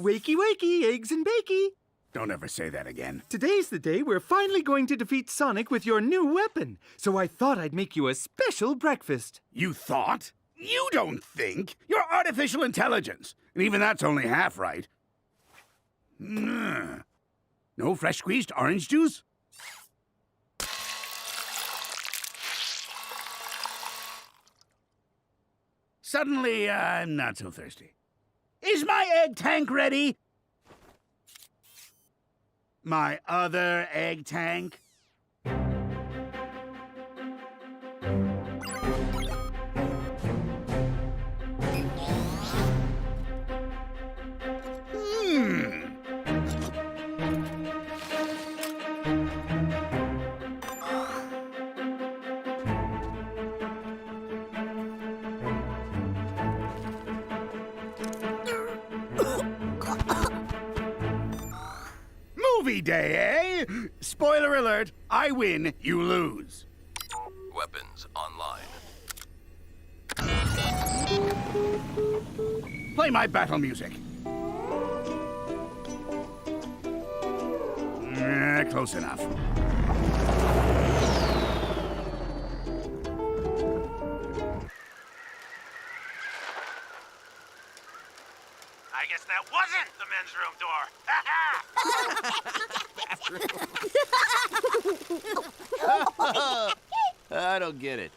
Wakey, wakey, eggs and bakey. Don't ever say that again. Today's the day we're finally going to defeat Sonic with your new weapon. So I thought I'd make you a special breakfast. You thought? You don't think. You're artificial intelligence. And even that's only half right. No fresh squeezed orange juice? Suddenly, I'm not so thirsty. Is my egg tank ready? My other egg tank? Movie day, eh? Spoiler alert, I win, you lose. Weapons online. Play my battle music. Close enough. I guess that wasn't the men's room door. I don't get it.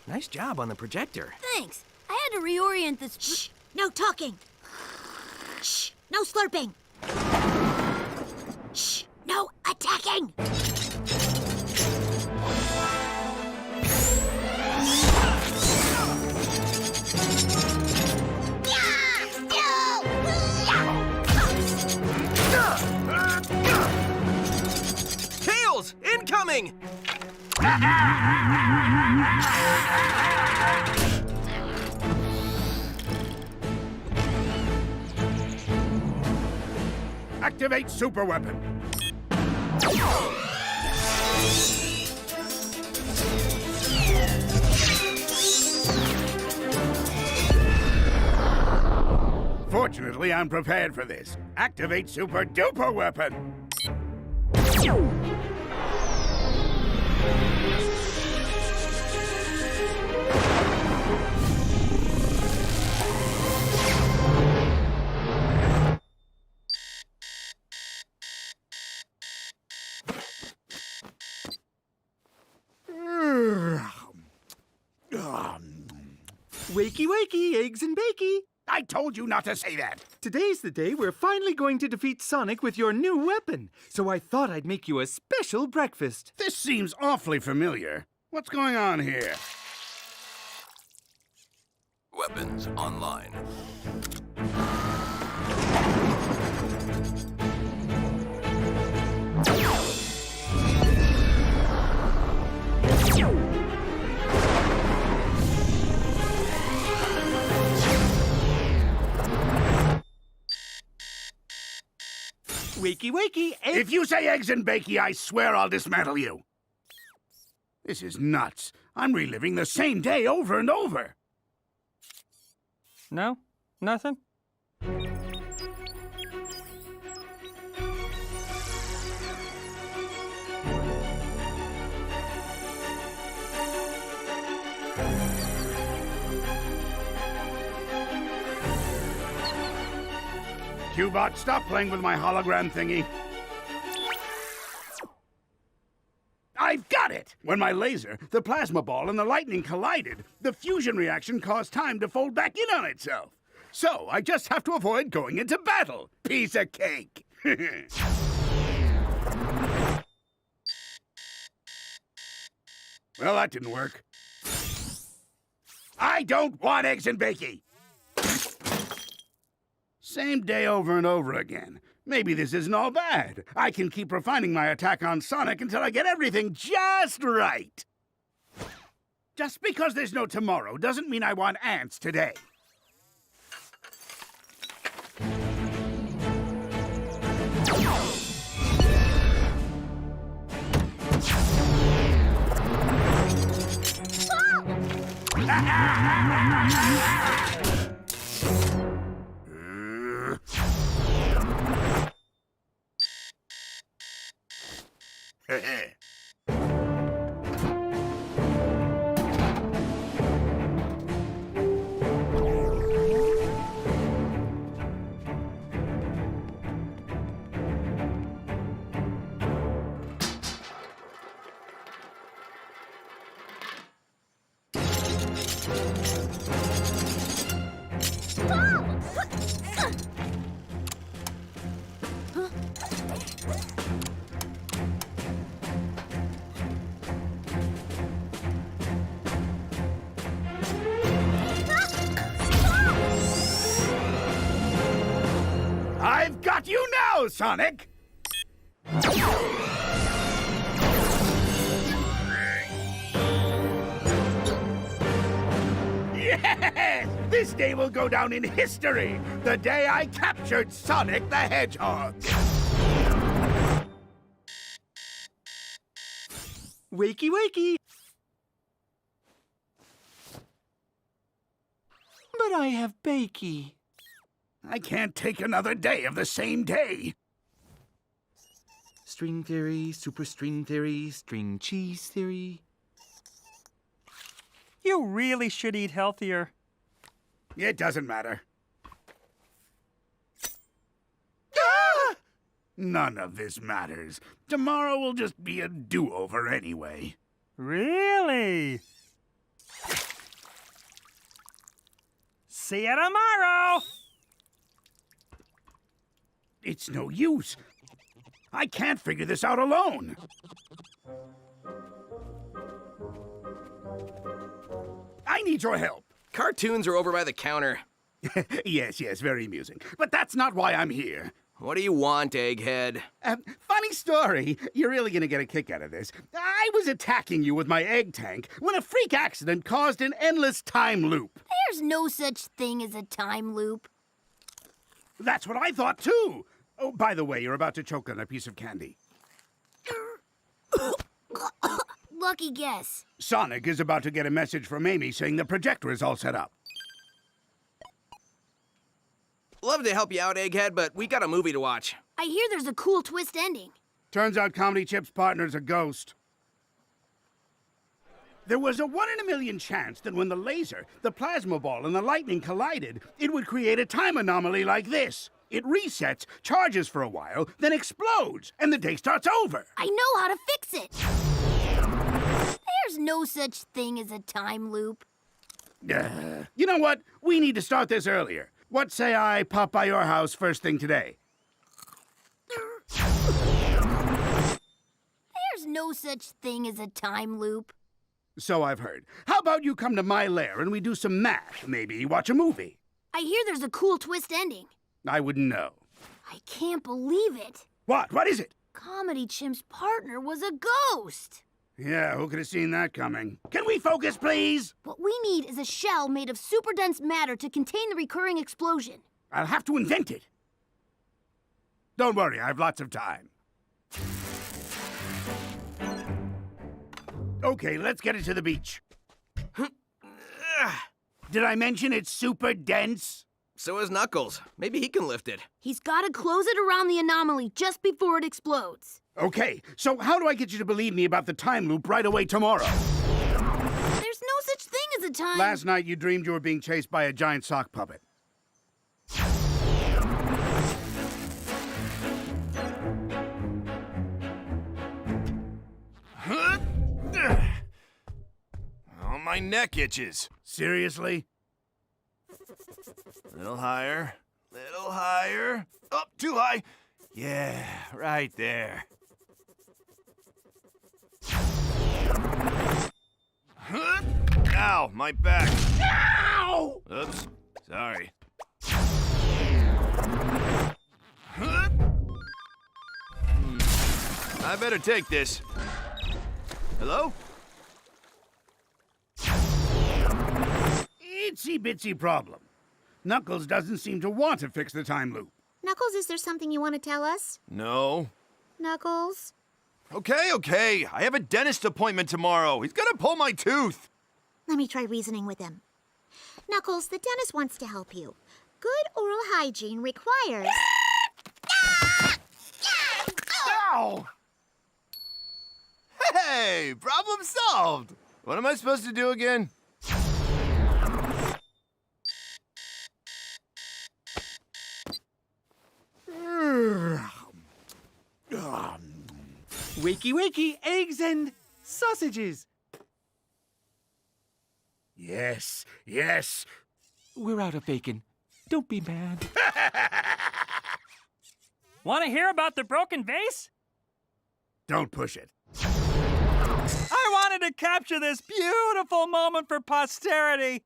Nice job on the projector. Thanks. I had to reorient this. Shh! No talking. Shh! No slurping. Shh! No attacking. Tails! Incoming! Activate super weapon. Fortunately, I'm prepared for this. Activate super duper weapon. Wakey, wakey, eggs and bakey. I told you not to say that. Today's the day we're finally going to defeat Sonic with your new weapon. So I thought I'd make you a special breakfast. This seems awfully familiar. What's going on here? Weapons online. Wakey, wakey, eggs. If you say eggs and bakey, I swear I'll dismantle you. This is nuts. I'm reliving the same day over and over. No? Nothing? Q-Bot, stop playing with my hologram thingy. I've got it! When my laser, the plasma ball, and the lightning collided, the fusion reaction caused time to fold back in on itself. So I just have to avoid going into battle. Piece of cake. Well, that didn't work. I don't want eggs and bakey. Same day over and over again. Maybe this isn't all bad. I can keep refining my attack on Sonic until I get everything just right. Just because there's no tomorrow doesn't mean I want ants today. go, Sonic! Yes! This day will go down in history! The day I captured Sonic the Hedgehog! Wakey, wakey! But I have bakey. I can't take another day of the same day. String theory, superstring theory, string cheese theory. You really should eat healthier. It doesn't matter. None of this matters. Tomorrow will just be a do-over anyway. Really? See you tomorrow! It's no use. I can't figure this out alone. I need your help. Cartoons are over by the counter. Yes, very amusing. But that's not why I'm here. What do you want, Egghead? Funny story. You're really gonna get a kick out of this. I was attacking you with my egg tank when a freak accident caused an endless time loop. There's no such thing as a time loop. That's what I thought, too. Oh, by the way, you're about to choke on a piece of candy. Lucky guess. Sonic is about to get a message from Amy saying the projector is all set up. Love to help you out, Egghead, but we got a movie to watch. I hear there's a cool twist ending. Turns out Comedy Chip's partner's a ghost. There was a 1 in a million chance that when the laser, the plasma ball, and the lightning collided, it would create a time anomaly like this. It resets, charges for a while, then explodes, and the day starts over. I know how to fix it. There's no such thing as a time loop. You know what? We need to start this earlier. What say I pop by your house first thing today? There's no such thing as a time loop. So I've heard. How about you come to my lair and we do some math, maybe watch a movie? I hear there's a cool twist ending. I wouldn't know. I can't believe it. What? What is it? Comedy Chim's partner was a ghost. Yeah, who could have seen that coming? Can we focus, please? What we need is a shell made of super dense matter to contain the recurring explosion. I'll have to invent it. Don't worry, I have lots of time. Okay, let's get it to the beach. Did I mention it's super dense? So is Knuckles. Maybe he can lift it. He's got to close it around the anomaly just before it explodes. Okay, so how do I get you to believe me about the time loop right away tomorrow? There's no such thing as a time... Last night you dreamed you were being chased by a giant sock puppet. Oh, my neck itches. Seriously? Little higher. Little higher. Oh, too high. Yeah, right there. Ow, my back. Ow! Oops, sorry. I better take this. Hello? Itsy bitsy problem. Knuckles doesn't seem to want to fix the time loop. Knuckles, is there something you want to tell us? No. Knuckles? Okay. I have a dentist appointment tomorrow. He's gonna pull my tooth. Let me try reasoning with him. Knuckles, the dentist wants to help you. Good oral hygiene requires... Ow! Hey, problem solved. What am I supposed to do again? Wakey, wakey, eggs and sausages. Yes. We're out of bacon. Don't be mad. Want to hear about the broken vase? Don't push it. I wanted to capture this beautiful moment for posterity.